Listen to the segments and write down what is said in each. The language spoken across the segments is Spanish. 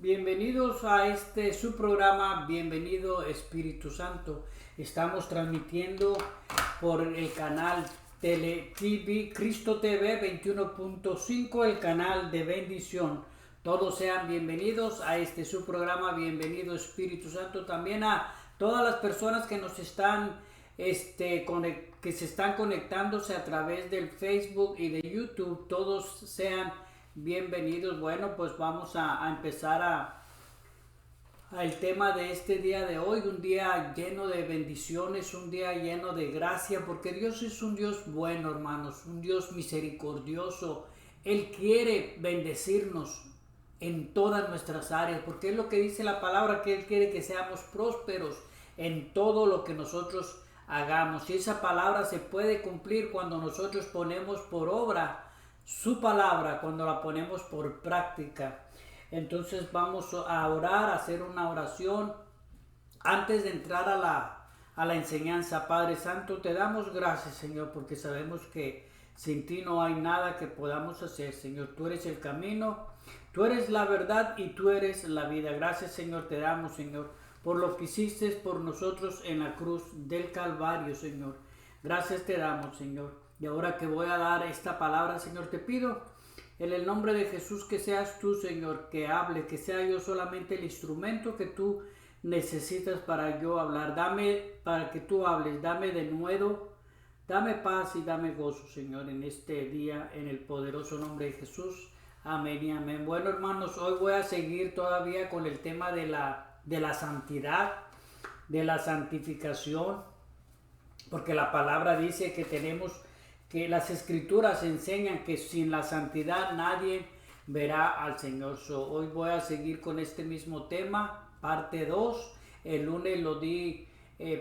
Bienvenidos a su programa, bienvenido Espíritu Santo. Estamos transmitiendo por el canal TV Cristo TV 21.5, el canal de bendición. Todos sean bienvenidos a su programa, bienvenido Espíritu Santo. También a todas las personas que nos están que se están conectándose a través del Facebook y de YouTube, todos sean bienvenidos. Bueno, pues vamos a empezar el tema de este día de hoy, un día lleno de bendiciones, un día lleno de gracia, porque Dios es un Dios bueno, hermanos, un Dios misericordioso. Él quiere bendecirnos en todas nuestras áreas, porque es lo que dice la palabra, que Él quiere que seamos prósperos en todo lo que nosotros hagamos. Y esa palabra se puede cumplir cuando nosotros ponemos por obra su palabra, cuando la ponemos por práctica. Entonces vamos a orar, a hacer una oración antes de entrar a la enseñanza. Padre Santo, te damos gracias, Señor, porque sabemos que sin ti no hay nada que podamos hacer, Señor. Tú eres el camino, tú eres la verdad y tú eres la vida. Gracias, Señor, te damos, Señor, por lo que hiciste por nosotros en la cruz del Calvario, Señor. Gracias te damos, Señor. Y ahora que voy a dar esta palabra, Señor, te pido en el nombre de Jesús que seas tú, Señor, que hable, que sea yo solamente el instrumento que tú necesitas para yo hablar. Dame para que tú hables, dame de nuevo, dame paz y dame gozo, Señor, en este día, en el poderoso nombre de Jesús. Amén y amén. Bueno, hermanos, hoy voy a seguir todavía con el tema de la santidad, de la santificación, porque la palabra dice que las escrituras enseñan que sin la santidad nadie verá al Señor. Hoy voy a seguir con este mismo tema, parte 2. El lunes lo di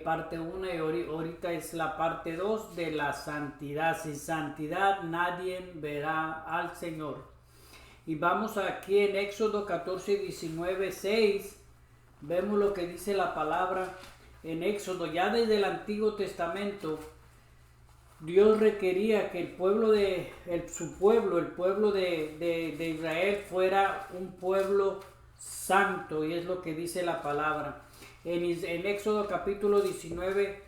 parte 1 y ahorita es la parte 2 de la santidad. Sin santidad nadie verá al Señor. Y vamos aquí en Éxodo 14, 19, 6. Vemos lo que dice la palabra en Éxodo. Ya desde el Antiguo Testamento, Dios requería que el pueblo de Israel fuera un pueblo santo, y es lo que dice la palabra. En Éxodo capítulo 19,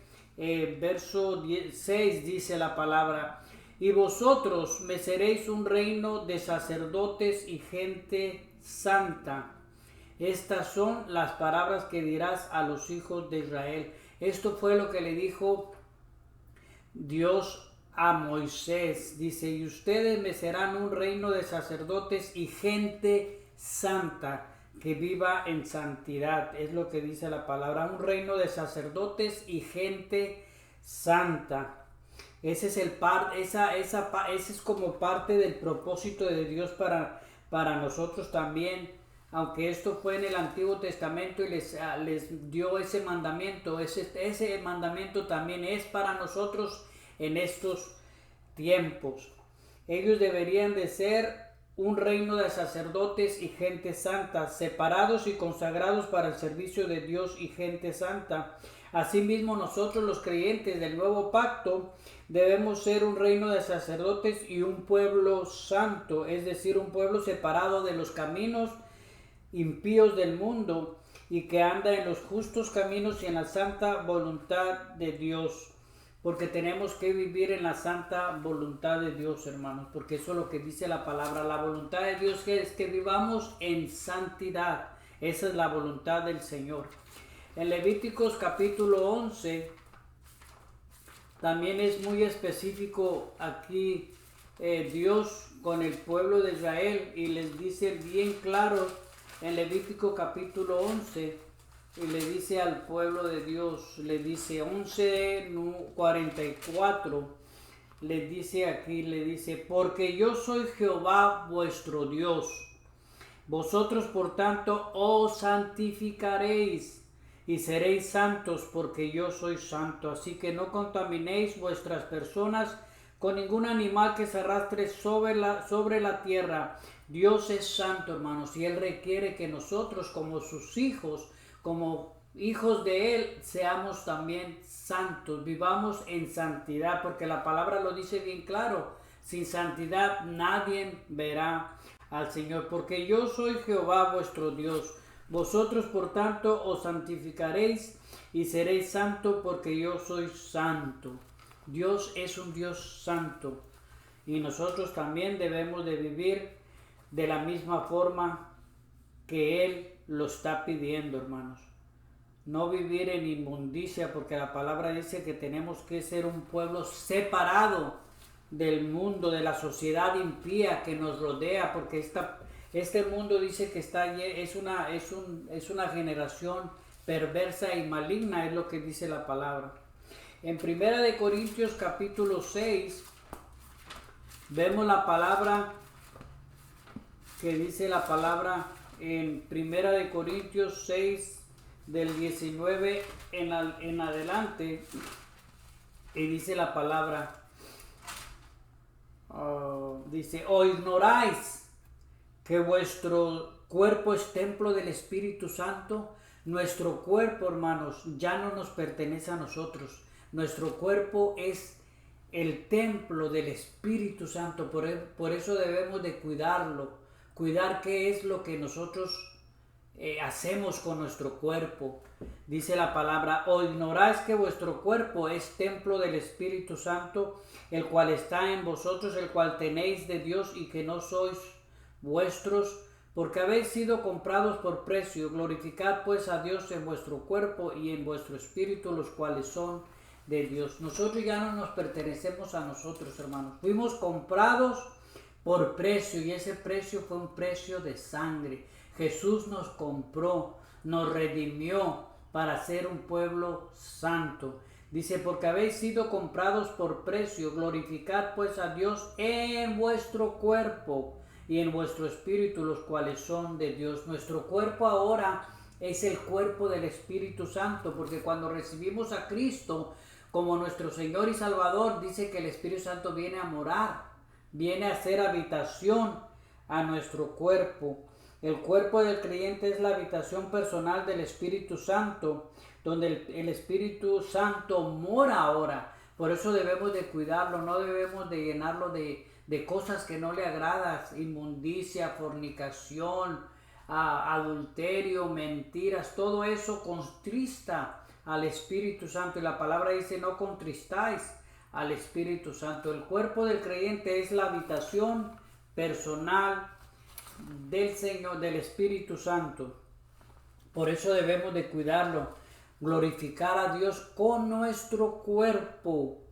verso 6 dice la palabra: y vosotros me seréis un reino de sacerdotes y gente santa. Estas son las palabras que dirás a los hijos de Israel. Esto fue lo que le dijo Dios a Moisés. Dice: y ustedes me serán un reino de sacerdotes y gente santa, que viva en santidad. Es lo que dice la palabra, un reino de sacerdotes y gente santa. Ese es como parte del propósito de Dios para nosotros también. Aunque esto fue en el Antiguo Testamento y les dio ese mandamiento, ese mandamiento también es para nosotros en estos tiempos. Ellos deberían de ser un reino de sacerdotes y gente santa, separados y consagrados para el servicio de Dios y gente santa. Asimismo, nosotros los creyentes del nuevo pacto debemos ser un reino de sacerdotes y un pueblo santo, es decir, un pueblo separado de los caminos impíos del mundo y que anda en los justos caminos y en la santa voluntad de Dios, porque tenemos que vivir en la santa voluntad de Dios, hermanos, porque eso es lo que dice la palabra. La voluntad de Dios es que vivamos en santidad. Esa es la voluntad del Señor. En Levíticos capítulo 11 también es muy específico aquí Dios con el pueblo de Israel, y les dice bien claro en Levítico capítulo 11, y le dice al pueblo de Dios, le dice 11:44, le dice: porque yo soy Jehová vuestro Dios, vosotros por tanto os santificaréis y seréis santos, porque yo soy santo. Así que no contaminéis vuestras personas con ningún animal que se arrastre sobre la tierra. Dios es santo, hermanos, y Él requiere que nosotros, como sus hijos, como hijos de Él, seamos también santos, vivamos en santidad, porque la palabra lo dice bien claro: sin santidad nadie verá al Señor, porque yo soy Jehová vuestro Dios. Vosotros por tanto os santificaréis y seréis santo, porque yo soy santo. Dios es un Dios santo y nosotros también debemos de vivir de la misma forma que Él lo está pidiendo, hermanos. No vivir en inmundicia, porque la palabra dice que tenemos que ser un pueblo separado del mundo, de la sociedad impía que nos rodea, porque este mundo dice que es una generación perversa y maligna, es lo que dice la palabra. En 1 Corintios capítulo 6 vemos la palabra que dice la palabra en 1 Corintios 6 del 19 en adelante, y dice la palabra, dice: ¿o ignoráis que vuestro cuerpo es templo del Espíritu Santo? Nuestro cuerpo, hermanos, ya no nos pertenece a nosotros. Nuestro cuerpo es el templo del Espíritu Santo. Por eso debemos de cuidarlo. Cuidar qué es lo que nosotros hacemos con nuestro cuerpo. Dice la palabra: ¿o ignoráis que vuestro cuerpo es templo del Espíritu Santo, el cual está en vosotros, el cual tenéis de Dios, y que no sois vuestros? Porque habéis sido comprados por precio. Glorificad pues a Dios en vuestro cuerpo y en vuestro espíritu, los cuales son de Dios. Nosotros ya no nos pertenecemos a nosotros, hermanos. Fuimos comprados por precio, y ese precio fue un precio de sangre. Jesús nos compró, nos redimió para ser un pueblo santo. Dice: porque habéis sido comprados por precio. Glorificad pues a Dios en vuestro cuerpo y en vuestro espíritu, los cuales son de Dios. Nuestro cuerpo ahora es el cuerpo del Espíritu Santo, porque cuando recibimos a Cristo como nuestro Señor y Salvador, dice que el Espíritu Santo viene a morar, viene a hacer habitación a nuestro cuerpo. El cuerpo del creyente es la habitación personal del Espíritu Santo, donde el Espíritu Santo mora ahora. Por eso debemos de cuidarlo, no debemos de llenarlo de cosas que no le agradan: inmundicia, fornicación, adulterio, mentiras. Todo eso contrista al Espíritu Santo, y la palabra dice: no contristáis al Espíritu Santo. El cuerpo del creyente es la habitación personal del Señor, del Espíritu Santo. Por eso debemos de cuidarlo, glorificar a Dios con nuestro cuerpo,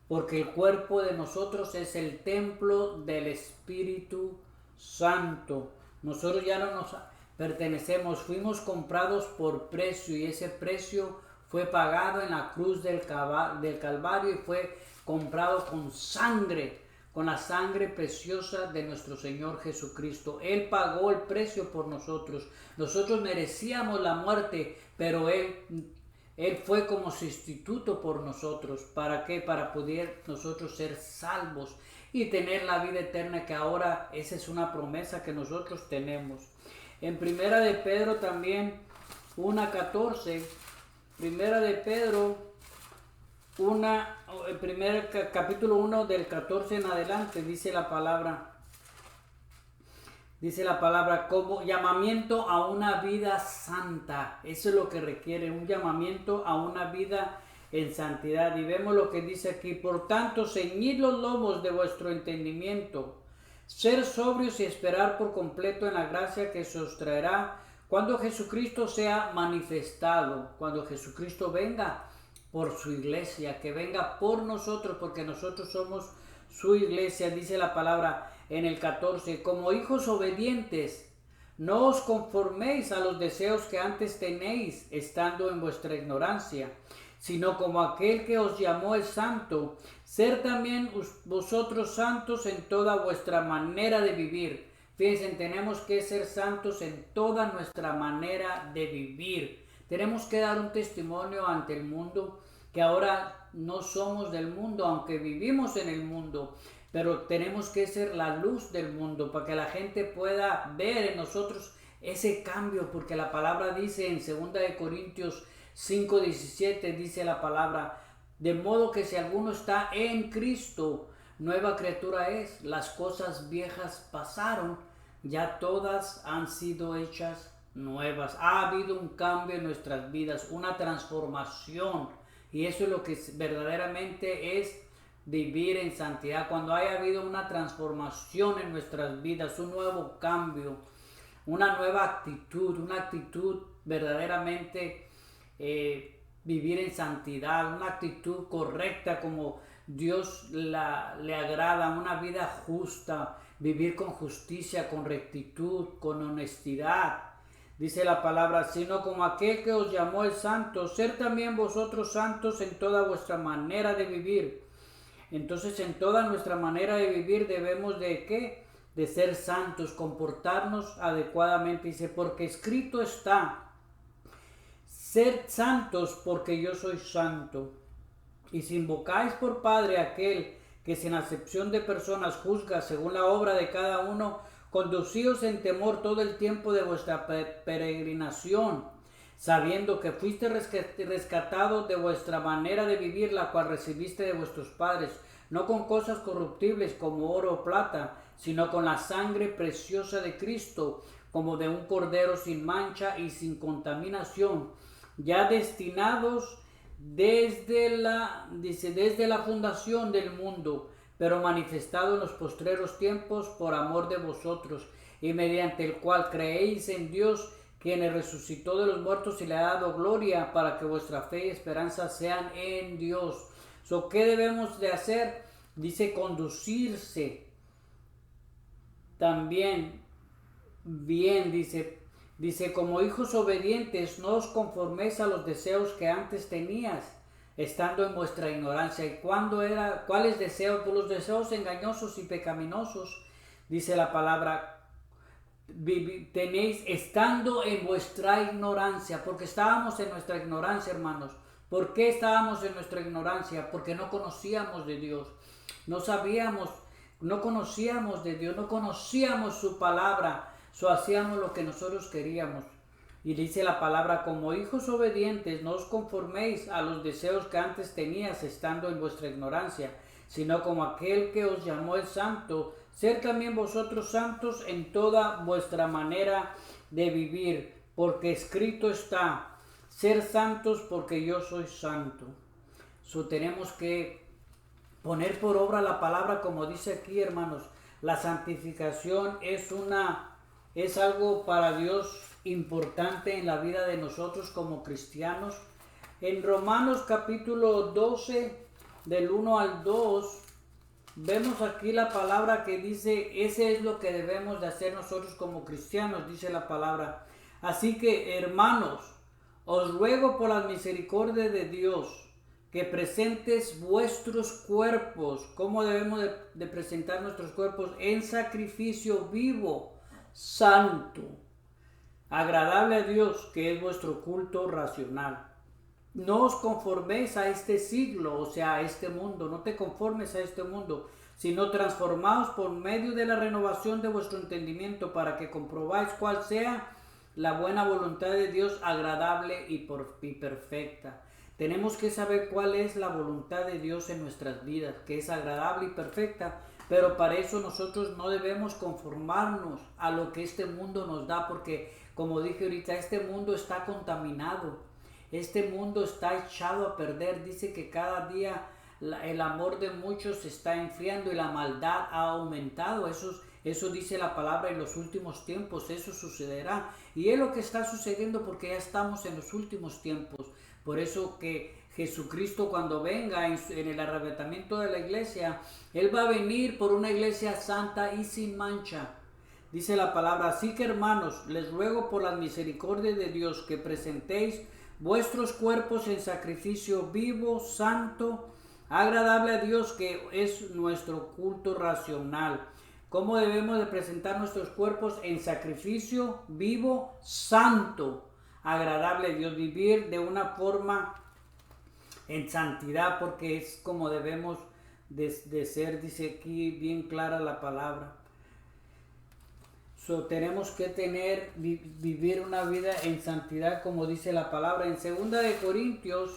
porque el cuerpo de nosotros es el templo del Espíritu Santo. Nosotros ya no nos pertenecemos, fuimos comprados por precio, y ese precio fue pagado en la cruz del Calvario, y fue comprado con sangre, con la sangre preciosa de nuestro Señor Jesucristo. Él pagó el precio por nosotros. Nosotros merecíamos la muerte, pero Él fue como sustituto por nosotros. ¿Para qué? Para poder nosotros ser salvos y tener la vida eterna, que ahora esa es una promesa que nosotros tenemos. En Primera de Pedro también 1:14, Primera de Pedro el primer capítulo 1 del 14 en adelante, dice la palabra como llamamiento a una vida santa. Eso es lo que requiere, un llamamiento a una vida en santidad. Y vemos lo que dice aquí: por tanto, ceñid los lomos de vuestro entendimiento, ser sobrios y esperar por completo en la gracia que se os traerá cuando Jesucristo sea manifestado, cuando Jesucristo venga por su iglesia, que venga por nosotros, porque nosotros somos su iglesia. Dice la palabra en el 14: como hijos obedientes, no os conforméis a los deseos que antes tenéis estando en vuestra ignorancia, sino como aquel que os llamó es santo, ser también vosotros santos en toda vuestra manera de vivir. Fíjense, tenemos que ser santos en toda nuestra manera de vivir. Tenemos que dar un testimonio ante el mundo, que ahora no somos del mundo, aunque vivimos en el mundo, pero tenemos que ser la luz del mundo, para que la gente pueda ver en nosotros ese cambio, porque la palabra dice en 2 Corintios 5:17, dice la palabra: de modo que si alguno está en Cristo, nueva criatura es, las cosas viejas pasaron, ya todas han sido hechas nuevas. Ha habido un cambio en nuestras vidas, una transformación. Y eso es lo que verdaderamente es vivir en santidad. Cuando haya habido una transformación en nuestras vidas, un nuevo cambio, una nueva actitud, una actitud verdaderamente vivir en santidad, una actitud correcta como Dios le agrada, una vida justa, vivir con justicia, con rectitud, con honestidad. Dice la palabra, sino como aquel que os llamó el santo, ser también vosotros santos en toda vuestra manera de vivir. Entonces en toda nuestra manera de vivir debemos de ¿qué? De ser santos, comportarnos adecuadamente. Dice, porque escrito está, sed santos porque yo soy santo. Y si invocáis por Padre aquel que sin acepción de personas juzga según la obra de cada uno, conducíos en temor todo el tiempo de vuestra peregrinación, sabiendo que fuiste rescatados de vuestra manera de vivir, la cual recibiste de vuestros padres, no con cosas corruptibles como oro o plata, sino con la sangre preciosa de Cristo, como de un cordero sin mancha y sin contaminación, ya destinados desde la fundación del mundo, pero manifestado en los postreros tiempos por amor de vosotros, y mediante el cual creéis en Dios, quien le resucitó de los muertos y le ha dado gloria, para que vuestra fe y esperanza sean en Dios. ¿Qué debemos de hacer? Dice conducirse también bien, dice como hijos obedientes, no os conforméis a los deseos que antes tenías, estando en vuestra ignorancia. ¿Y cuáles deseos? Por los deseos engañosos y pecaminosos, dice la palabra, tenéis estando en vuestra ignorancia, porque estábamos en nuestra ignorancia, hermanos. ¿Por qué estábamos en nuestra ignorancia? Porque no conocíamos de Dios, no conocíamos de Dios, no conocíamos su palabra, hacíamos lo que nosotros queríamos. Y dice la palabra, como hijos obedientes, no os conforméis a los deseos que antes tenías estando en vuestra ignorancia, sino como aquel que os llamó el santo, ser también vosotros santos en toda vuestra manera de vivir, porque escrito está, ser santos porque yo soy santo. Tenemos que poner por obra la palabra, como dice aquí, hermanos. La santificación es algo para Dios importante en la vida de nosotros como cristianos. En Romanos capítulo 12, del 1 al 2, vemos aquí la palabra que dice, ese es lo que debemos de hacer nosotros como cristianos, dice la palabra. Así que, hermanos, os ruego por la misericordia de Dios, que presentes vuestros cuerpos. ¿Cómo debemos de presentar nuestros cuerpos? En sacrificio vivo, santo, agradable a Dios, que es vuestro culto racional. No os conforméis a este siglo, o sea, a este mundo. No te conformes a este mundo, sino transformaos por medio de la renovación de vuestro entendimiento, para que comprobáis cuál sea la buena voluntad de Dios, agradable y perfecta. Tenemos que saber cuál es la voluntad de Dios en nuestras vidas, que es agradable y perfecta, pero para eso nosotros no debemos conformarnos a lo que este mundo nos da, porque como dije ahorita, este mundo está contaminado, este mundo está echado a perder. Dice que cada día el amor de muchos se está enfriando y la maldad ha aumentado. Eso dice la palabra en los últimos tiempos, eso sucederá. Y es lo que está sucediendo porque ya estamos en los últimos tiempos. Por eso que Jesucristo, cuando venga en el arrebatamiento de la iglesia, Él va a venir por una iglesia santa y sin mancha. Dice la palabra, así que hermanos, les ruego por la misericordia de Dios que presentéis vuestros cuerpos en sacrificio vivo, santo, agradable a Dios, que es nuestro culto racional. ¿Cómo debemos de presentar nuestros cuerpos? En sacrificio vivo, santo, agradable a Dios, vivir de una forma en santidad, porque es como debemos de ser, dice aquí bien clara la palabra. Tenemos que vivir una vida en santidad, como dice la palabra. En 2 de Corintios,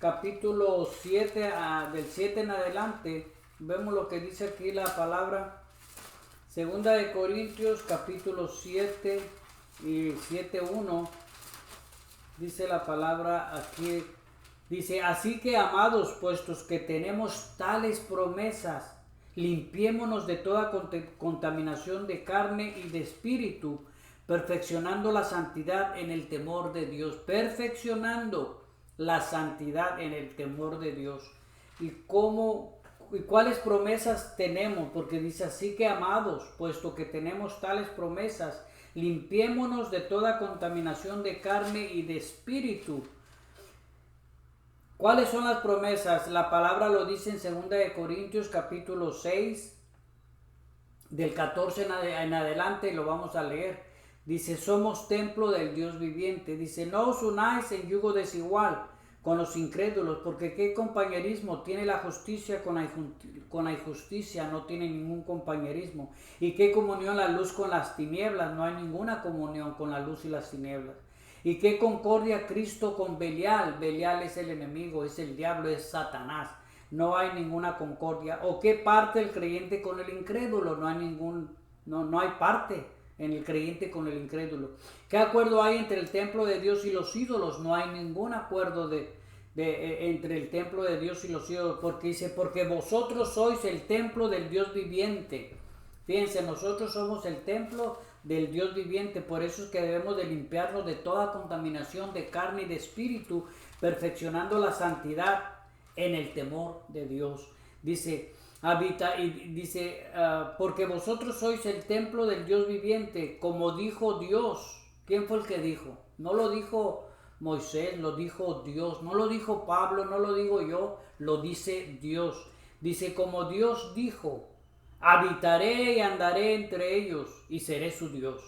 capítulo 7, del 7 en adelante, vemos lo que dice aquí la palabra. Segunda de Corintios capítulo 7 y 7:1 dice la palabra aquí, dice, así que amados, puestos que tenemos tales promesas, limpiémonos de toda contaminación de carne y de espíritu, perfeccionando la santidad en el temor de Dios, perfeccionando la santidad en el temor de Dios. ¿Y cuáles promesas tenemos? Porque dice, así que amados, puesto que tenemos tales promesas, limpiémonos de toda contaminación de carne y de espíritu. ¿Cuáles son las promesas? La palabra lo dice en 2 de Corintios capítulo 6, del 14 en adelante, y lo vamos a leer. Dice, somos templo del Dios viviente. Dice, no os unáis en yugo desigual con los incrédulos, porque qué compañerismo tiene la justicia con la injusticia, no tiene ningún compañerismo. Y qué comunión la luz con las tinieblas, no hay ninguna comunión con la luz y las tinieblas. Y qué concordia Cristo con Belial, Belial es el enemigo, es el diablo, es Satanás, no hay ninguna concordia. O qué parte el creyente con el incrédulo, no hay parte en el creyente con el incrédulo. ¿Qué acuerdo hay entre el templo de Dios y los ídolos? No hay ningún acuerdo entre el templo de Dios y los ídolos, porque dice, porque vosotros sois el templo del Dios viviente. Fíjense, nosotros somos el templo del Dios viviente, por eso es que debemos de limpiarnos de toda contaminación de carne y de espíritu, perfeccionando la santidad en el temor de Dios. Dice, porque vosotros sois el templo del Dios viviente, como dijo Dios. ¿Quién fue el que dijo? No lo dijo Moisés, lo dijo Dios, no lo dijo Pablo, no lo digo yo, lo dice Dios. Dice, como Dios dijo, habitaré y andaré entre ellos y seré su Dios,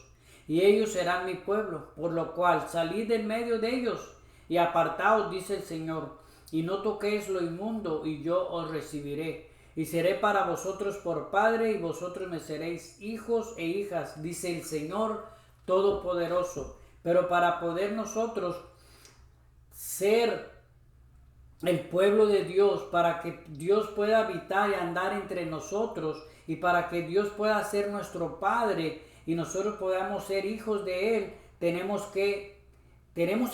y ellos serán mi pueblo, por lo cual salid en medio de ellos y apartaos, dice el Señor, y no toquéis lo inmundo, y yo os recibiré, y seré para vosotros por padre, y vosotros me seréis hijos e hijas, dice el Señor Todopoderoso. Pero para poder nosotros ser el pueblo de Dios, para que Dios pueda habitar y andar entre nosotros, y para que Dios pueda ser nuestro Padre y nosotros podamos ser hijos de Él, tenemos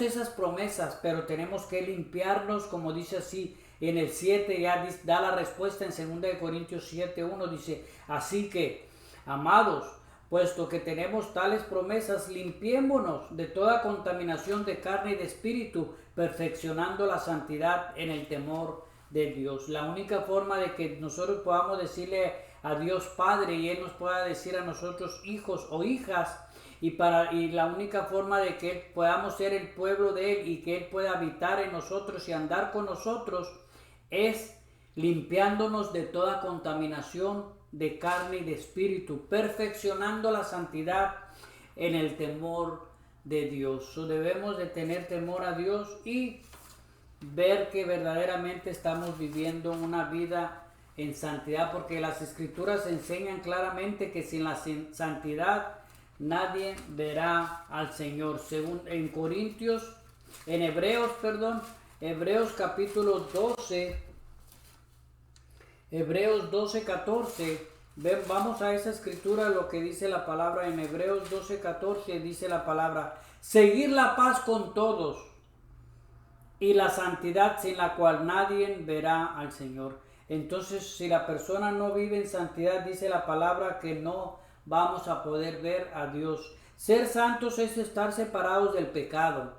esas promesas, pero tenemos que limpiarnos, como dice así en el 7, ya da la respuesta en 2 Corintios 7:1, dice, así que, amados, puesto que tenemos tales promesas, limpiémonos de toda contaminación de carne y de espíritu, perfeccionando la santidad en el temor de Dios. La única forma de que nosotros podamos decirle a Dios Padre y Él nos pueda decir a nosotros hijos o hijas, y la única forma de que podamos ser el pueblo de Él y que Él pueda habitar en nosotros y andar con nosotros es limpiándonos de toda contaminación de carne y de espíritu, perfeccionando la santidad en el temor de Dios. Debemos de tener temor a Dios y ver que verdaderamente estamos viviendo una vida en santidad, porque las escrituras enseñan claramente que sin la santidad nadie verá al Señor. Según en Hebreos capítulo 12, Hebreos 12:14, vamos a esa escritura, lo que dice la palabra en Hebreos 12:14, dice la palabra, seguir la paz con todos y la santidad sin la cual nadie verá al Señor. Entonces, si la persona no vive en santidad, dice la palabra que no vamos a poder ver a Dios. Ser santos es estar separados del pecado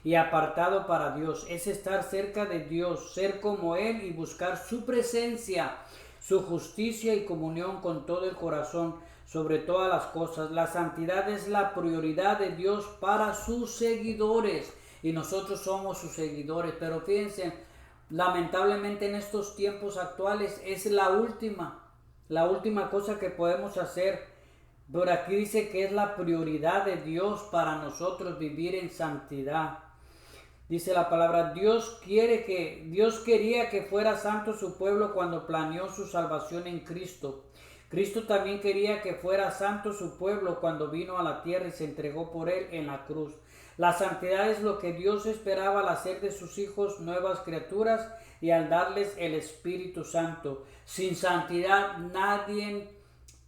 y apartado para Dios, es estar cerca de Dios, ser como Él y buscar su presencia, su justicia y comunión con todo el corazón sobre todas las cosas. La santidad es la prioridad de Dios para sus seguidores y nosotros somos sus seguidores. Pero fíjense, lamentablemente en estos tiempos actuales es la última cosa que podemos hacer. Por aquí dice que es la prioridad de Dios para nosotros vivir en santidad. Dice la palabra, Dios quería que fuera santo su pueblo cuando planeó su salvación en Cristo. Cristo también quería que fuera santo su pueblo cuando vino a la tierra y se entregó por él en la cruz. La santidad es lo que Dios esperaba al hacer de sus hijos nuevas criaturas y al darles el Espíritu Santo. Sin santidad nadie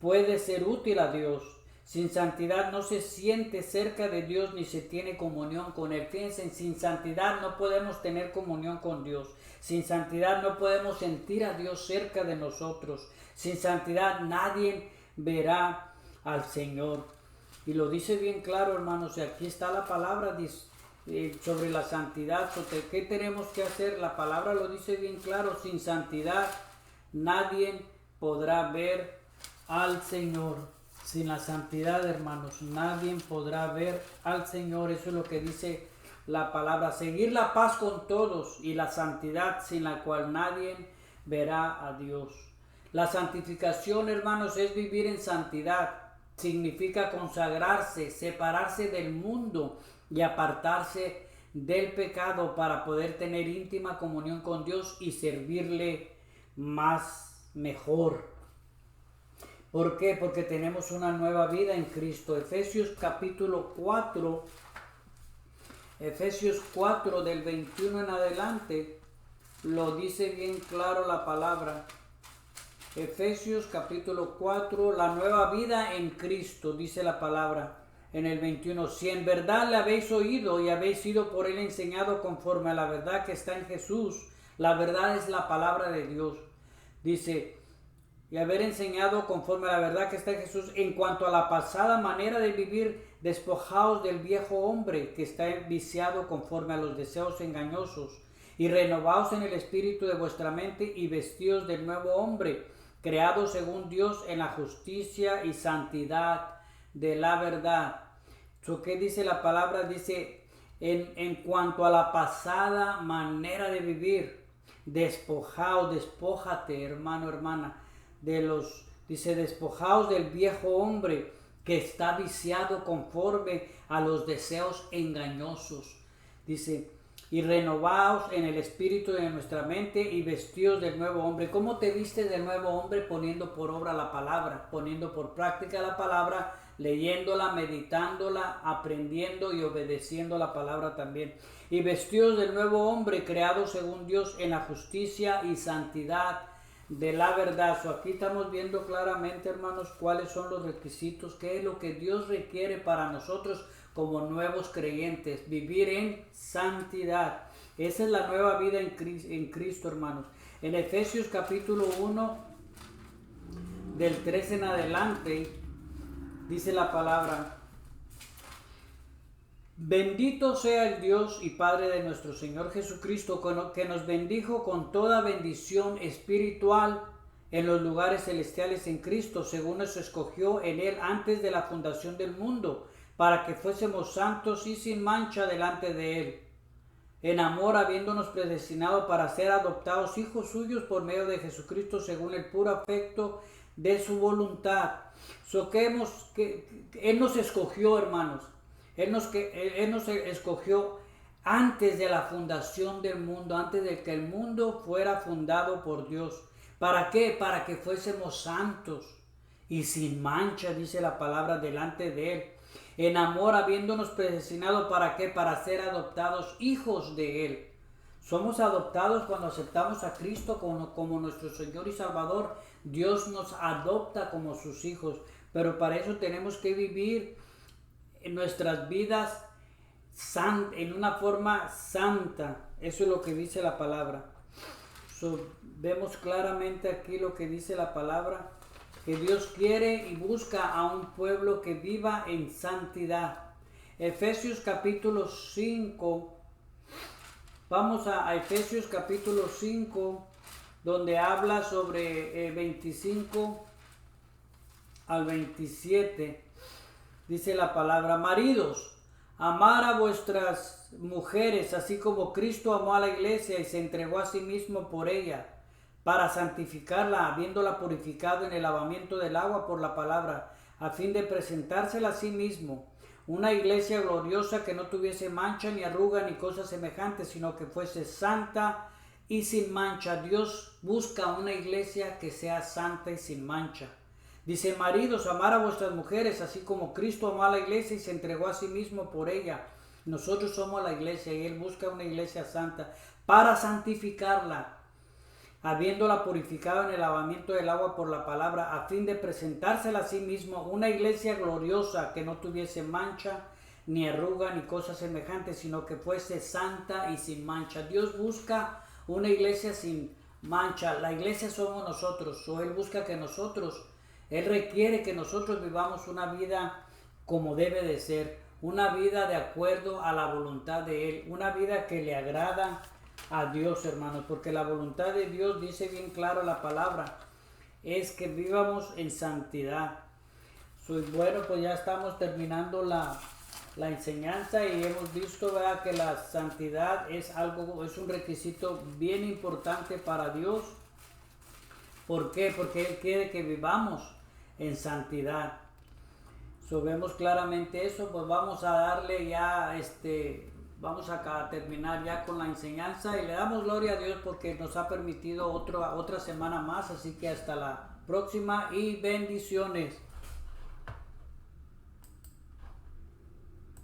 puede ser útil a Dios. Sin santidad no se siente cerca de Dios ni se tiene comunión con Él. Fíjense, sin santidad no podemos tener comunión con Dios. Sin santidad no podemos sentir a Dios cerca de nosotros. Sin santidad nadie verá al Señor. Y lo dice bien claro, hermanos, y aquí está la palabra sobre la santidad. ¿Qué tenemos que hacer? La palabra lo dice bien claro, sin santidad nadie podrá ver al Señor. Sin la santidad, hermanos, nadie podrá ver al Señor. Eso es lo que dice la palabra. Seguir la paz con todos y la santidad sin la cual nadie verá a Dios. La santificación, hermanos, es vivir en santidad. Significa consagrarse, separarse del mundo y apartarse del pecado para poder tener íntima comunión con Dios y servirle mejor. ¿Por qué? Porque tenemos una nueva vida en Cristo. Efesios 4 del 21 en adelante, lo dice bien claro la palabra. Efesios capítulo 4, la nueva vida en Cristo, dice la palabra en el 21. Si en verdad le habéis oído y habéis sido por él enseñado conforme a la verdad que está en Jesús, la verdad es la palabra de Dios. Dice, y haber enseñado conforme a la verdad que está en Jesús, en cuanto a la pasada manera de vivir, despojaos del viejo hombre que está viciado conforme a los deseos engañosos, y renovaos en el espíritu de vuestra mente y vestíos del nuevo hombre, creado según Dios en la justicia y santidad de la verdad. ¿Qué dice la palabra? Dice, en cuanto a la pasada manera de vivir, despojaos, despójate, hermano, hermana, dice, despojaos del viejo hombre que está viciado conforme a los deseos engañosos. Dice, y renovaos en el espíritu de nuestra mente y vestíos del nuevo hombre. ¿Cómo te vistes del nuevo hombre? Poniendo por obra la palabra, poniendo por práctica la palabra, leyéndola, meditándola, aprendiendo y obedeciendo la palabra también. Y vestíos del nuevo hombre creado según Dios en la justicia y santidad de la verdad. Aquí estamos viendo claramente, hermanos, cuáles son los requisitos, qué es lo que Dios requiere para nosotros como nuevos creyentes, vivir en santidad. Esa es la nueva vida en Cristo, hermanos. En Efesios capítulo 1, del 13 en adelante, dice la palabra, bendito sea el Dios y Padre de nuestro Señor Jesucristo, que nos bendijo con toda bendición espiritual en los lugares celestiales en Cristo, según nos escogió en Él antes de la fundación del mundo, para que fuésemos santos y sin mancha delante de Él, en amor habiéndonos predestinado para ser adoptados hijos suyos por medio de Jesucristo, según el puro afecto de su voluntad. Él nos escogió, hermanos. Él nos escogió antes de la fundación del mundo, antes de que el mundo fuera fundado por Dios. ¿Para qué? Para que fuésemos santos y sin mancha, dice la palabra, delante de Él. En amor, habiéndonos predestinado, ¿para qué? Para ser adoptados hijos de Él. Somos adoptados cuando aceptamos a Cristo como nuestro Señor y Salvador. Dios nos adopta como sus hijos, pero para eso tenemos que vivir en nuestras vidas en una forma santa. Eso es lo que dice la palabra. Vemos claramente aquí lo que dice la palabra, que Dios quiere y busca a un pueblo que viva en santidad. Efesios capítulo 5, vamos a Efesios capítulo 5, donde habla sobre 25 al 27. Dice la palabra, maridos, amar a vuestras mujeres, así como Cristo amó a la iglesia y se entregó a sí mismo por ella, para santificarla, habiéndola purificado en el lavamiento del agua por la palabra, a fin de presentársela a sí mismo, una iglesia gloriosa que no tuviese mancha ni arruga ni cosa semejante, sino que fuese santa y sin mancha. Dios busca una iglesia que sea santa y sin mancha. Dice, maridos, amar a vuestras mujeres, así como Cristo amó a la iglesia y se entregó a sí mismo por ella. Nosotros somos la iglesia y Él busca una iglesia santa para santificarla, habiéndola purificado en el lavamiento del agua por la palabra, a fin de presentársela a sí mismo una iglesia gloriosa, que no tuviese mancha, ni arruga, ni cosas semejantes, sino que fuese santa y sin mancha. Dios busca una iglesia sin mancha. La iglesia somos nosotros, o Él busca que nosotros, Él requiere que nosotros vivamos una vida como debe de ser, una vida de acuerdo a la voluntad de Él, una vida que le agrada a Dios, hermanos, porque la voluntad de Dios, dice bien claro la palabra, es que vivamos en santidad. Bueno, pues ya estamos terminando la enseñanza y hemos visto, ¿verdad?, que la santidad es un requisito bien importante para Dios. ¿Por qué? Porque Él quiere que vivamos en santidad. Vemos claramente eso. Pues vamos a darle ya vamos a terminar ya con la enseñanza y le damos gloria a Dios porque nos ha permitido otra semana más, así que hasta la próxima y bendiciones.